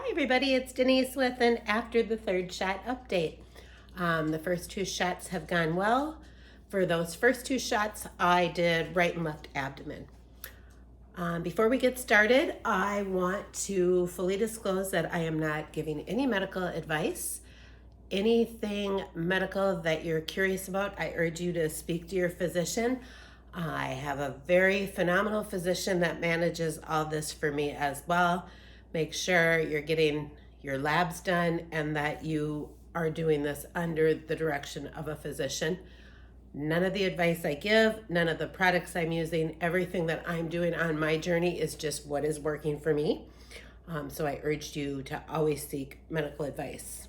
Hi everybody, it's Denise with an after the third shot update. The first two shots have gone well. For those first two shots, I did right and left abdomen. Before we get started, I want to fully disclose that I am not giving any medical advice. Anything medical that you're curious about, I urge you to speak to your physician. I have a very phenomenal physician that manages all this for me as well. Make sure you're getting your labs done and that you are doing this under the direction of a physician. None of the advice I give, none of the products I'm using, everything that I'm doing on my journey is just what is working for me. So I urged you to always seek medical advice.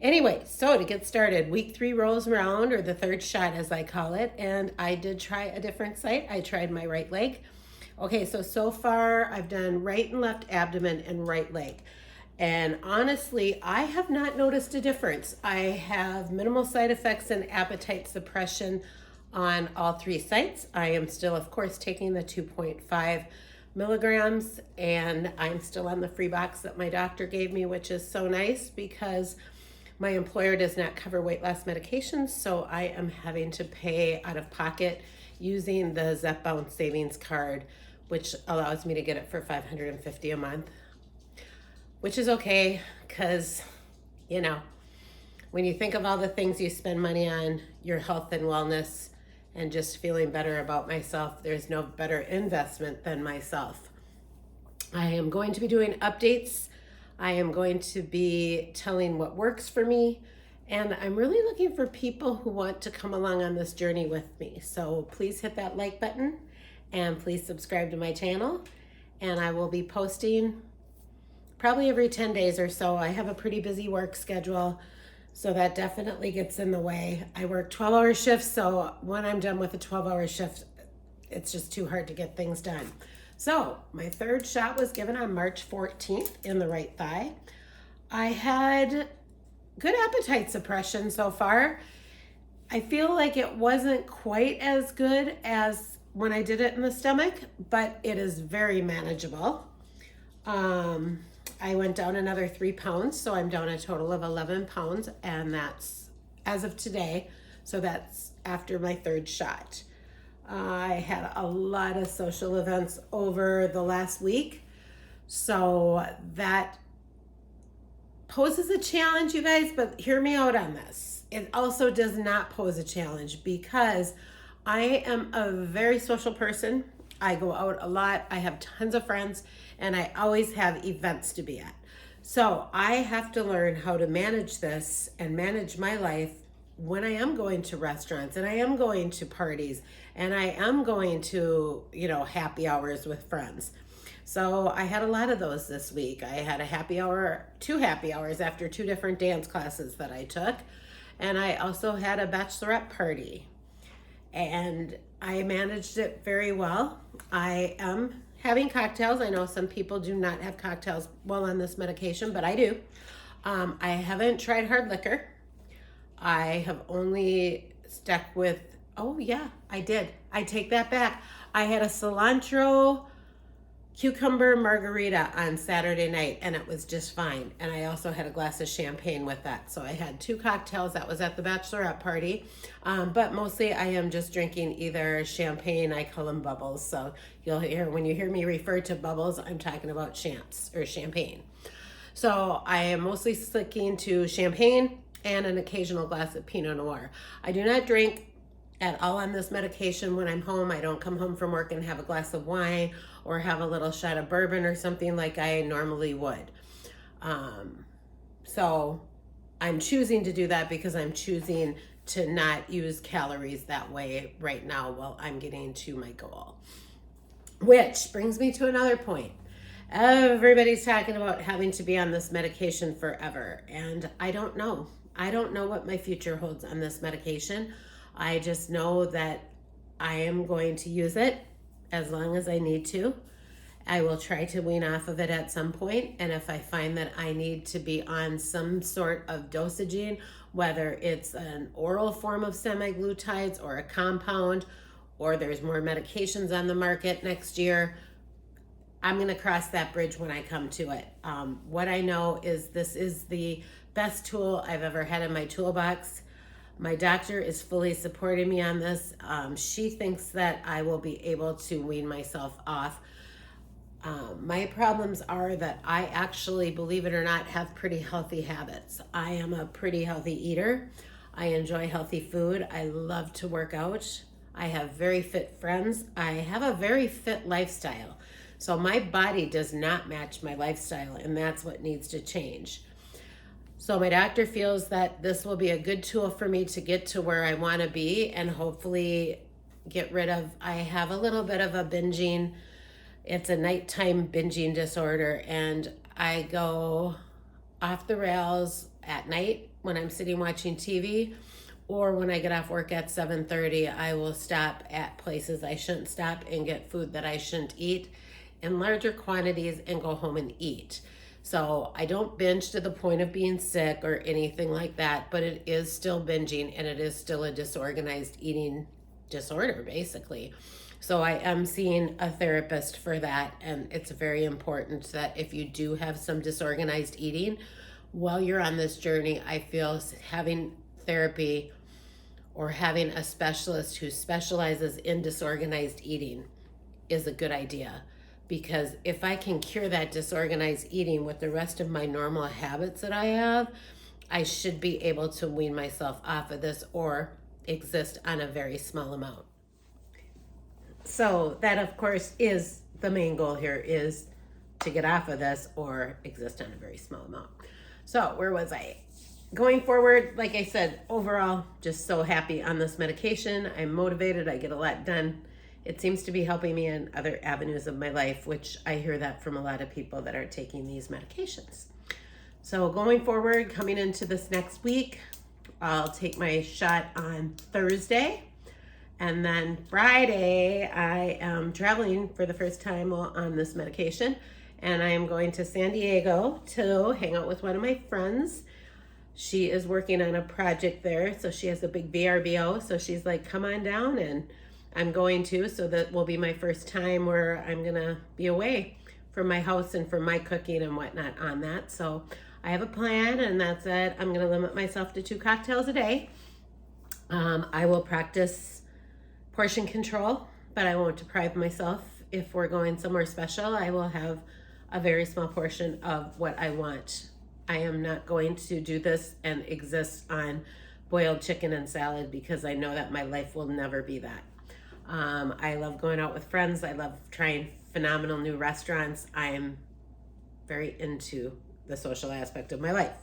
Anyway, so to get started, week 3 rolls around, or the third shot as I call it, and I did try a different site. I tried my right leg. Okay, so far I've done right and left abdomen and right leg. And honestly, I have not noticed a difference. I have minimal side effects and appetite suppression on all 3 sites. I am still, of course, taking the 2.5 milligrams, and I'm still on the free box that my doctor gave me, which is so nice because my employer does not cover weight loss medications, so I am having to pay out of pocket using the ZEPBOUND savings card, which allows me to get it for $550 a month, which is okay because, you know, when you think of all the things you spend money on, your health and wellness and just feeling better about myself, there's no better investment than myself. I am going to be doing updates. I am going to be telling what works for me, and I'm really looking for people who want to come along on this journey with me. So please hit that like button and please subscribe to my channel, and I will be posting probably every 10 days or so. I have a pretty busy work schedule, so that definitely gets in the way. I work 12-hour shifts, so when I'm done with a 12-hour shift, it's just too hard to get things done. So my third shot was given on March 14th in the right thigh. I had good appetite suppression so far. I feel like it wasn't quite as good as when I did it in the stomach, but it is very manageable. I went down another 3 pounds, so I'm down a total of 11 pounds, and that's as of today, so that's after my third shot. I had a lot of social events over the last week, so that poses a challenge, you guys, but hear me out on this. It also does not pose a challenge because I am a very social person. I go out a lot. I have tons of friends, and I always have events to be at. So I have to learn how to manage this and manage my life when I am going to restaurants and I am going to parties and I am going to, happy hours with friends. So I had a lot of those this week. I had a happy hour, 2 happy hours after 2 different dance classes that I took. And I also had a bachelorette party. And I managed it very well. I am having cocktails. I know some people do not have cocktails while on this medication, but I do. I haven't tried hard liquor. I have only stuck with, oh yeah, I did. I take that back. I had a cilantro cucumber margarita on Saturday night, and it was just fine. And I also had a glass of champagne with that. So I had 2 cocktails. That was at the bachelorette party. But mostly I am just drinking either champagne, I call them bubbles. So you'll hear, when you hear me refer to bubbles, I'm talking about champs or champagne. So I am mostly sticking to champagne and an occasional glass of Pinot Noir. I do not drink at all on this medication when I'm home. I don't come home from work and have a glass of wine or have a little shot of bourbon or something like I normally would. So I'm choosing to do that because I'm choosing to not use calories that way right now while I'm getting to my goal. Which brings me to another point. Everybody's talking about having to be on this medication forever, and I don't know. I don't know what my future holds on this medication. I just know that I am going to use it as long as I need to. I will try to wean off of it at some point, and if I find that I need to be on some sort of dosaging, whether it's an oral form of semaglutides or a compound, or there's more medications on the market next year, I'm going to cross that bridge when I come to it. What I know is this is the best tool I've ever had in my toolbox. My doctor is fully supporting me on this. She thinks that I will be able to wean myself off. My problems are that I actually, believe it or not, have pretty healthy habits. I am a pretty healthy eater. I enjoy healthy food. I love to work out. I have very fit friends. I have a very fit lifestyle. So my body does not match my lifestyle, and that's what needs to change. So my doctor feels that this will be a good tool for me to get to where I want to be and hopefully get rid of, I have a little bit of a binging. It's a nighttime binging disorder, and I go off the rails at night when I'm sitting watching TV, or when I get off work at 7:30, I will stop at places I shouldn't stop and get food that I shouldn't eat in larger quantities and go home and eat. So I don't binge to the point of being sick or anything like that, but it is still binging, and it is still a disorganized eating disorder, basically. So I am seeing a therapist for that, and it's very important that if you do have some disorganized eating, while you're on this journey, I feel having therapy or having a specialist who specializes in disorganized eating is a good idea. Because if I can cure that disorganized eating with the rest of my normal habits that I have, I should be able to wean myself off of this or exist on a very small amount. So that, of course, is the main goal here, is to get off of this or exist on a very small amount. So where was I? Going forward, like I said, overall, just so happy on this medication. I'm motivated. I get a lot done. It seems to be helping me in other avenues of my life, which I hear that from a lot of people that are taking these medications. So going forward, coming into this next week, I'll take my shot on Thursday. And then Friday, I am traveling for the first time on this medication. And I am going to San Diego to hang out with one of my friends. She is working on a project there. So she has a big VRBO. So she's like, come on down, and I'm going to. So that will be my first time where I'm going to be away from my house and from my cooking and whatnot on that. So I have a plan, and that's it. I'm going to limit myself to 2 cocktails a day. I will practice portion control, but I won't deprive myself. If we're going somewhere special, I will have a very small portion of what I want. I am not going to do this and exist on boiled chicken and salad, because I know that my life will never be that. I love going out with friends. I love trying phenomenal new restaurants. I am very into the social aspect of my life.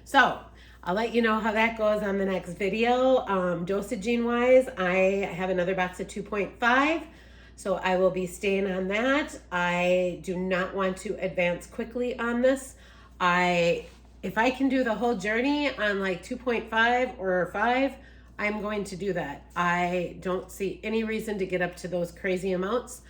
So I'll let you know how that goes on the next video. Dosaging wise, I have another box of 2.5. So I will be staying on that. I do not want to advance quickly on this. If I can do the whole journey on like 2.5 or 5, I'm going to do that. I don't see any reason to get up to those crazy amounts.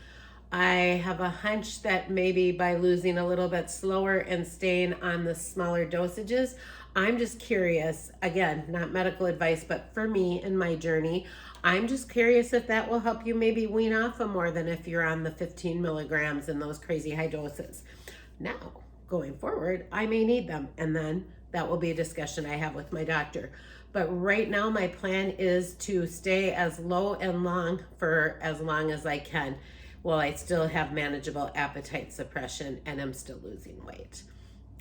I have a hunch that maybe by losing a little bit slower and staying on the smaller dosages, I'm just curious, again, not medical advice, but for me and my journey, I'm just curious if that will help you maybe wean off of more than if you're on the 15 milligrams and those crazy high doses. Now, going forward, I may need them, and then that will be a discussion I have with my doctor. But right now, my plan is to stay as low and long for as long as I can, while I still have manageable appetite suppression and I'm still losing weight.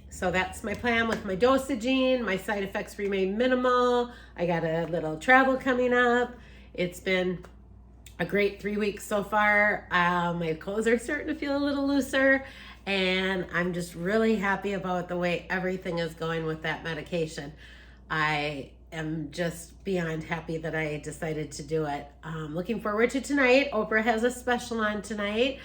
So that's my plan with my dosaging. My side effects remain minimal. I got a little travel coming up. It's been a great 3 weeks so far. My clothes are starting to feel a little looser, and I'm just really happy about the way everything is going with that medication. I am just beyond happy that I decided to do it. Looking forward to tonight. Oprah has a special on tonight,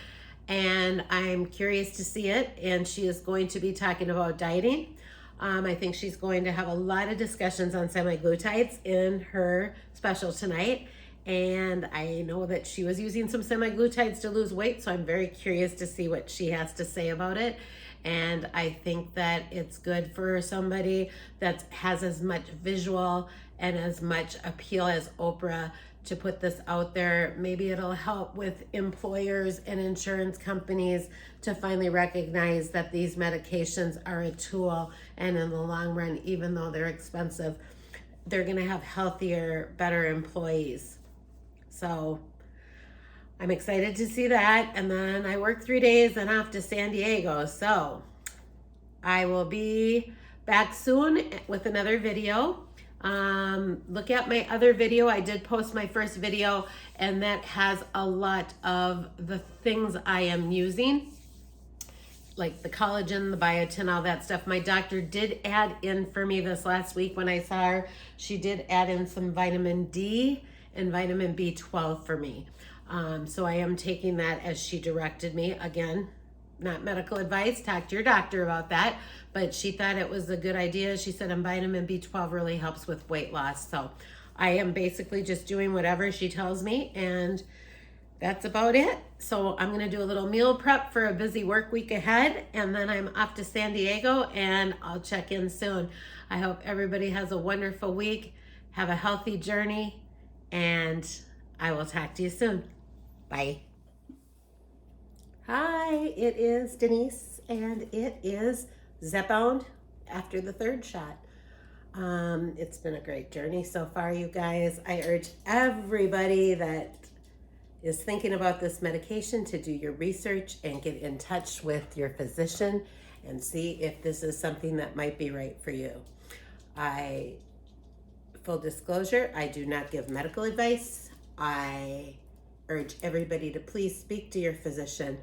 and I'm curious to see it, and she is going to be talking about dieting. I think she's going to have a lot of discussions on semaglutides in her special tonight, and I know that she was using some semaglutides to lose weight, so I'm very curious to see what she has to say about it. And I think that it's good for somebody that has as much visual and as much appeal as Oprah to put this out there. Maybe it'll help with employers and insurance companies to finally recognize that these medications are a tool, and in the long run, even though they're expensive, they're going to have healthier, better employees. So I'm excited to see that. And then I work 3 days and off to San Diego. So I will be back soon with another video. Look at my other video. I did post my first video, and that has a lot of the things I am using, like the collagen, the biotin, all that stuff. My doctor did add in for me this last week when I saw her. She did add in some vitamin D and vitamin B12 for me. So I am taking that as she directed me. Again, not medical advice. Talk to your doctor about that. But she thought it was a good idea. She said vitamin B12 really helps with weight loss. So I am basically just doing whatever she tells me, and that's about it. So I'm going to do a little meal prep for a busy work week ahead, and then I'm off to San Diego, and I'll check in soon. I hope everybody has a wonderful week. Have a healthy journey, and I will talk to you soon. Bye. Hi, it is Denise, and it is ZEPBOUND after the third shot. It's been a great journey so far, you guys. I urge everybody that is thinking about this medication to do your research and get in touch with your physician and see if this is something that might be right for you. Full disclosure, I do not give medical advice. I urge everybody to please speak to your physician